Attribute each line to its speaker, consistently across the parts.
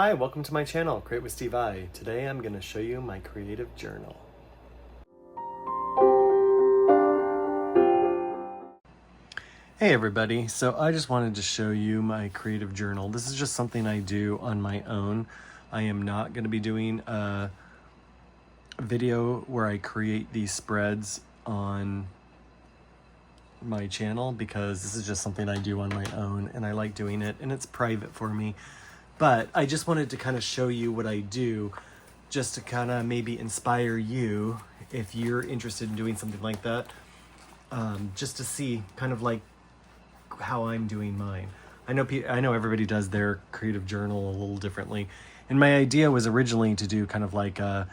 Speaker 1: Hi, welcome to my channel, Create with Steve I. Today I'm going to show you my creative journal. Hey everybody, so I just wanted to show you my creative journal. This is just something I do on my own. I am not going to be doing a video where I create these spreads on my channel because this is just something I do on my own and I like doing it and it's private for me. But I just wanted to kind of show you what I do just to kind of maybe inspire you if you're interested in doing something like that, just to see kind of like how I'm doing mine. I know everybody does their creative journal a little differently. And my idea was originally to do kind of like a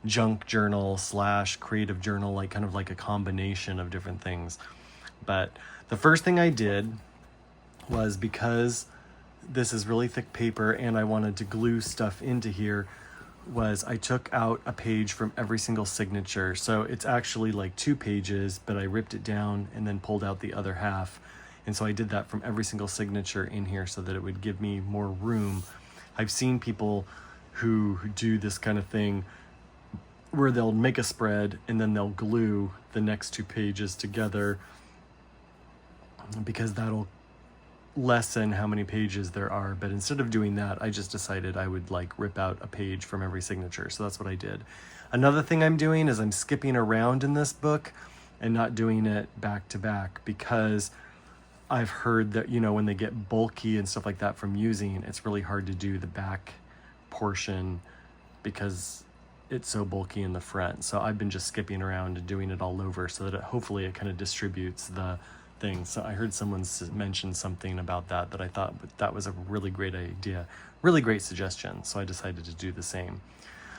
Speaker 1: junk journal / creative journal, like kind of like a combination of different things. But the first thing I did was, because this is really thick paper and I wanted to glue stuff into here, was I took out a page from every single signature. So it's actually like 2 pages, but I ripped it down and then pulled out the other half. And so I did that from every single signature in here so that it would give me more room. I've seen people who do this kind of thing where they'll make a spread and then they'll glue the next 2 pages together because that'll lessen how many pages there are. But instead of doing that, I just decided I would like rip out a page from every signature. So that's what I did. Another thing I'm doing is I'm skipping around in this book and not doing it back to back, because I've heard that, you know, when they get bulky and stuff like that from using, it's really hard to do the back portion because it's so bulky in the front. So I've been just skipping around and doing it all over so that hopefully it kind of distributes the thing. So I heard someone mention something about that I thought that was a really great idea, really great suggestion. So I decided to do the same.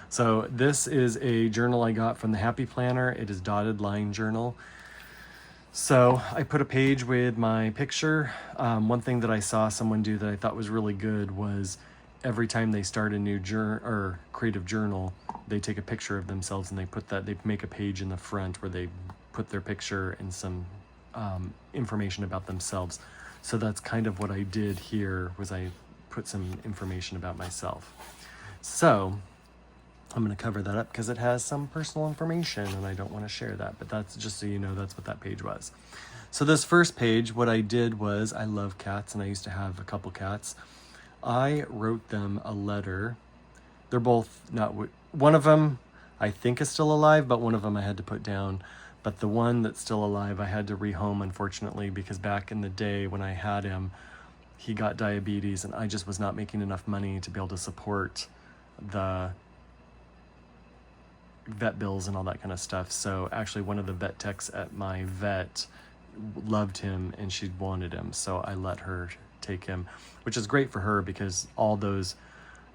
Speaker 1: So this is a journal I got from the Happy Planner. It is dotted line journal. So I put a page with my picture. One thing that I saw someone do that I thought was really good was every time they start a new creative journal, they take a picture of themselves and they make a page in the front where they put their picture and some information about themselves. So that's kind of what I did here, was I put some information about myself. So I'm going to cover that up because it has some personal information and I don't want to share that, but that's just so you know, that's what that page was. So this first page, what I did was, I love cats and I used to have a couple cats. I wrote them a letter. They're both not, one of them I think is still alive, but one of them I had to put down. But the one that's still alive, I had to rehome, unfortunately, because back in the day when I had him, he got diabetes and I just was not making enough money to be able to support the vet bills and all that kind of stuff. So actually one of the vet techs at my vet loved him and she wanted him. So I let her take him, which is great for her because all those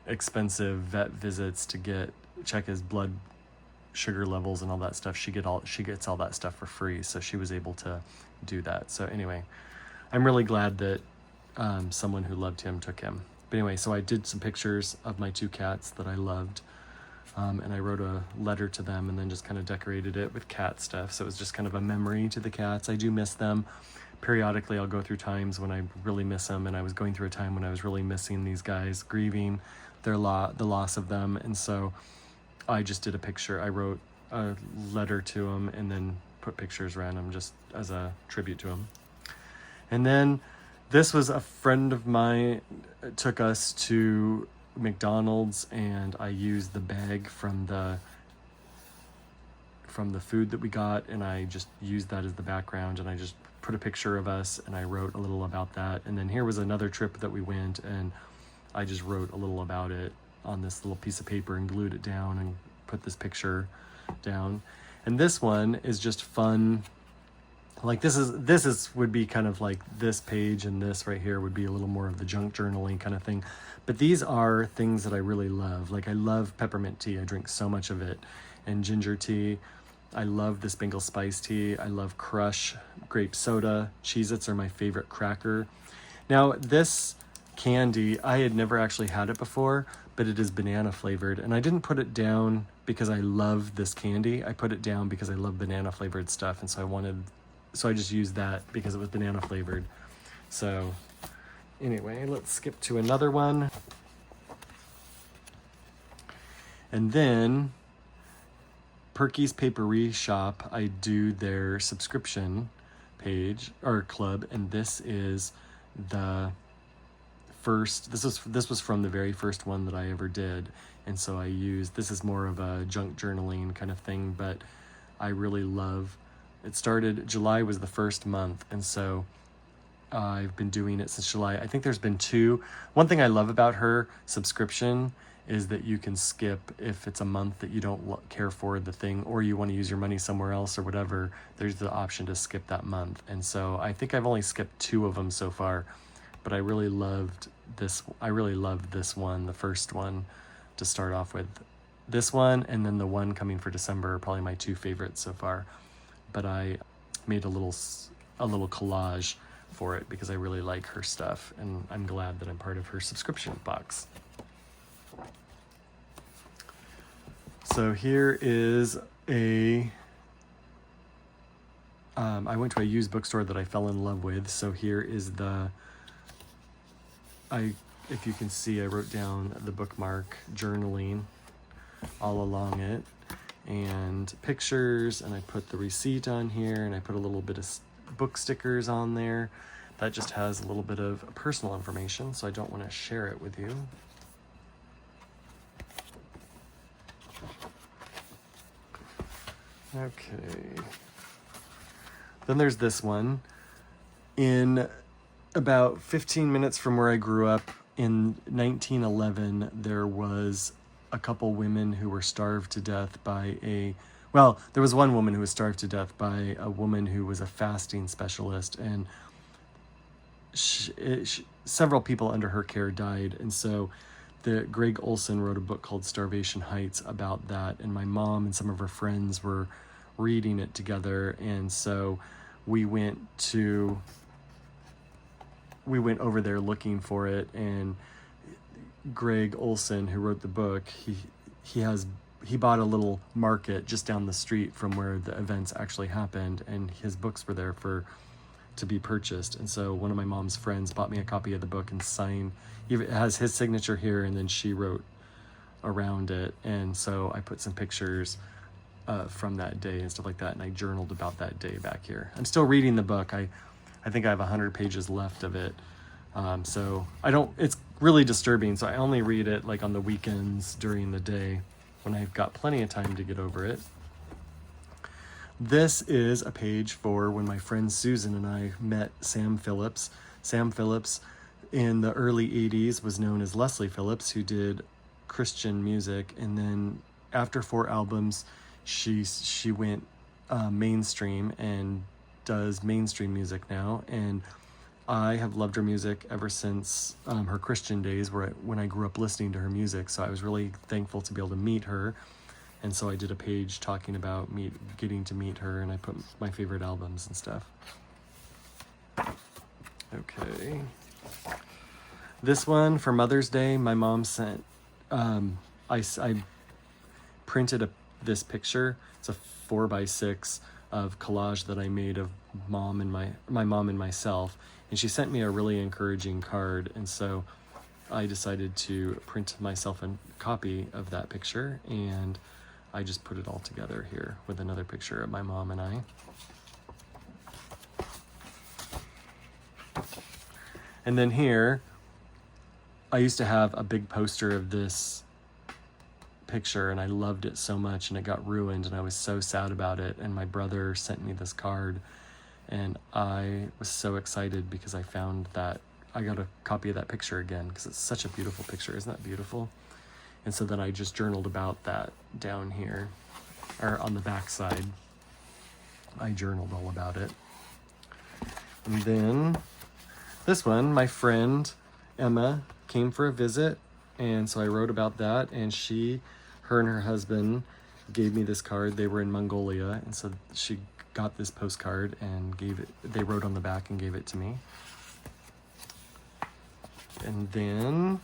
Speaker 1: expensive vet visits to check his blood sugar levels and all that stuff, she gets all that stuff for free. So she was able to do that. So anyway, I'm really glad that someone who loved him took him. But anyway, so I did some pictures of my 2 cats that I loved. And I wrote a letter to them and then just kind of decorated it with cat stuff. So it was just kind of a memory to the cats. I do miss them. Periodically, I'll go through times when I really miss them. And I was going through a time when I was really missing these guys, grieving the loss of them. And so I just did a picture. I wrote a letter to them and then put pictures around them just as a tribute to them. And then this was a friend of mine took us to McDonald's and I used the bag from the food that we got and I just used that as the background and I just put a picture of us and I wrote a little about that. And then here was another trip that we went and I just wrote a little about it on this little piece of paper and glued it down and put this picture down. And this one is just fun. Like this would be kind of like this page, and this right here would be a little more of the junk journaling kind of thing. But these are things that I really love. Like I love peppermint tea. I drink so much of it. And ginger tea. I love this Bengal spice tea. I love Crush grape soda. Cheez-Its are my favorite cracker. Now this candy, I had never actually had it before, but it is banana flavored. And I didn't put it down because I love this candy. I put it down because I love banana flavored stuff. And so I just used that because it was banana flavored. So anyway, let's skip to another one. And then Perky's Papery Shop, I do their subscription page or club, and this is the first, this was from the very first one that I ever did. And so I used, this is more of a junk journaling kind of thing, but I really love, it started, July was the first month, and so I've been doing it since July. I think there's been two. One thing I love about her subscription is that you can skip if it's a month that you don't care for the thing, or you want to use your money somewhere else or whatever, there's the option to skip that month. And so I think I've only skipped 2 of them so far, but I really loved this. I really loved this one, the first one, to start off with. This one and then the one coming for December are probably my 2 favorites so far. But I made a little collage for it because I really like her stuff, and I'm glad that I'm part of her subscription box. So here is a, I went to a used bookstore that I fell in love with. So here is the, if you can see, I wrote down the bookmark journaling all along it, and pictures, and I put the receipt on here, and I put a little bit of book stickers on there. That just has a little bit of personal information, so I don't want to share it with you. Okay. Then there's this one. In about 15 minutes from where I grew up, in 1911, there was a couple women who were starved to death by there was one woman who was starved to death by a woman who was a fasting specialist, and several people under her care died. And so Greg Olson wrote a book called Starvation Heights about that, and my mom and some of her friends were reading it together. And so we went over there looking for it, and Greg Olson, who wrote the book, he bought a little market just down the street from where the events actually happened, and his books were there to be purchased. And so one of my mom's friends bought me a copy of the book and signed. It has his signature here, and then she wrote around it. And so I put some pictures from that day and stuff like that, and I journaled about that day back here. I'm still reading the book. I think I have 100 pages left of it. So it's really disturbing, so I only read it like on the weekends during the day when I've got plenty of time to get over it. This is a page for when my friend Susan and I met Sam Phillips. Sam Phillips in the early 80s was known as Leslie Phillips, who did Christian music, and then after 4 albums she went mainstream and does mainstream music now. And I have loved her music ever since her Christian days, when I grew up listening to her music. So I was really thankful to be able to meet her. And so I did a page talking about getting to meet her, and I put my favorite albums and stuff. Okay. This one for Mother's Day, my mom sent, I printed this picture. It's a 4x6 of collage that I made of mom and my mom and myself. And she sent me a really encouraging card, and so I decided to print myself a copy of that picture, and I just put it all together here with another picture of my mom and I. And then here, I used to have a big poster of this picture, and I loved it so much, and it got ruined, and I was so sad about it. And my brother sent me this card, and I was so excited because I found that I got a copy of that picture again, because it's such a beautiful picture. Isn't that beautiful? And so then I just journaled about that down here, or on the back side. I journaled all about it. And then this one, my friend Emma came for a visit, and so I wrote about that, and her and her husband gave me this card. They were in Mongolia, and so she got this postcard and they wrote on the back and gave it to me. And then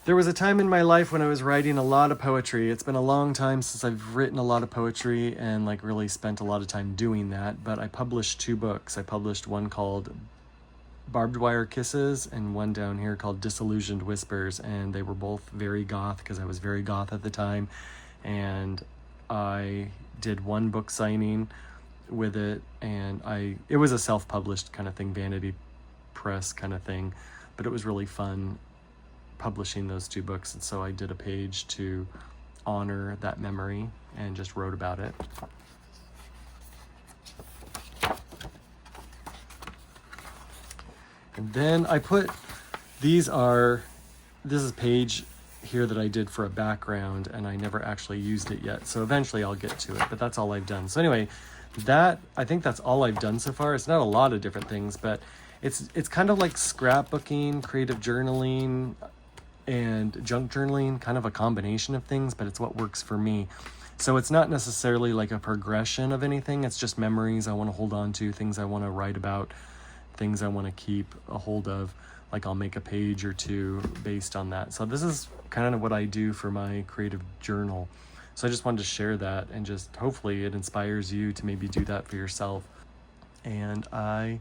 Speaker 1: there was a time in my life when I was writing a lot of poetry. It's been a long time since I've written a lot of poetry and really spent a lot of time doing that, but I published 2 books. I published one called Barbed Wire Kisses and one down here called Disillusioned Whispers, and they were both very goth because I was very goth at the time. And I did one book signing with it, and it was a self-published kind of thing, Vanity Press kind of thing, but it was really fun publishing those two books. And so I did a page to honor that memory and just wrote about it. And then I put, this is a page here that I did for a background, and I never actually used it yet. So eventually I'll get to it, but that's all I've done. So anyway, I think that's all I've done so far. It's not a lot of different things, but it's kind of like scrapbooking, creative journaling, and junk journaling, kind of a combination of things, but it's what works for me. So it's not necessarily like a progression of anything. It's just memories I want to hold on to, things I want to write about, things I want to keep a hold of. Like I'll make a page or two based on that. So this is kind of what I do for my creative journal. So I just wanted to share that, and just hopefully it inspires you to maybe do that for yourself. And I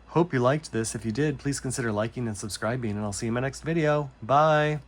Speaker 1: hope you liked this. If you did, please consider liking and subscribing, and I'll see you in my next video. Bye.